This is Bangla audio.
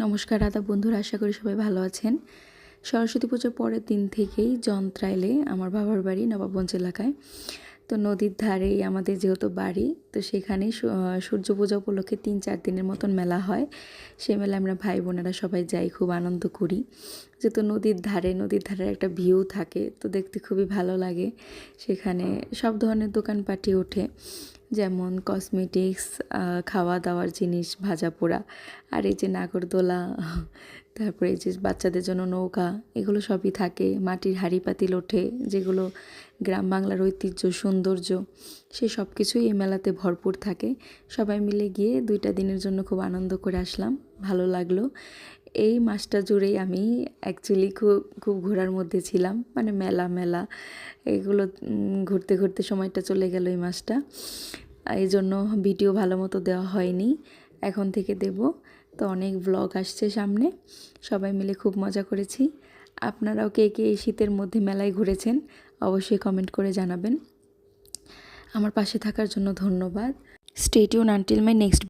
নমস্কার দাদা বন্ধুরা, আশা করি সবাই ভালো আছেন। সরস্বতী পুজোর পরের দিন থেকেই যন্ত্রাইলে আমার বাবার বাড়ি নবাবগঞ্জ এলাকায়। তো নদীর ধারেই আমাদের যেহেতু বাড়ি, তো সেখানেই সূর্য পূজা উপলক্ষে 3-4 দিনের মতন মেলা হয়। সেই মেলায় আমরা ভাই বোনেরা সবাই যাই, খুব আনন্দ করি। যেহেতু নদীর ধারে একটা ভিউ থাকে, তো দেখতে খুবই ভালো লাগে। সেখানে সব ধরনের দোকানপাটি ওঠে, যেমন কসমেটিক্স, খাওয়া দাওয়ার জিনিস, ভাজা পোড়া, আর এই যে নাগরদোলা, তারপরে এই যে বাচ্চাদের জন্য নৌকা, এগুলো সবই থাকে। মাটির হাঁড়ি পাতিল ওঠে, যেগুলো গ্রাম বাংলার ঐতিহ্য, সৌন্দর্য, সে সব কিছুই এই মেলাতে ভরপুর থাকে। সবাই মিলে গিয়ে 2টা দিনের জন্য খুব আনন্দ করে আসলাম, ভালো লাগলো। এই মাসটা জুড়েই আমি অ্যাকচুয়ালি খুব ঘোরার মধ্যে ছিলাম, মানে মেলা এগুলো ঘুরতে ঘুরতে সময়টা চলে গেল এই মাসটা। এই জন্য ভিডিও ভালো মতো দেওয়া হয়নি, এখন থেকে দেব। তো অনেক ব্লগ আসছে সামনে, সবাই মিলে খুব মজা করেছি। আপনারাও কে কে এই শীতের মধ্যে মেলায় ঘুরেছেন অবশ্যই কমেন্ট করে জানাবেন। আমার পাশে থাকার জন্য ধন্যবাদ। Stay tune until my next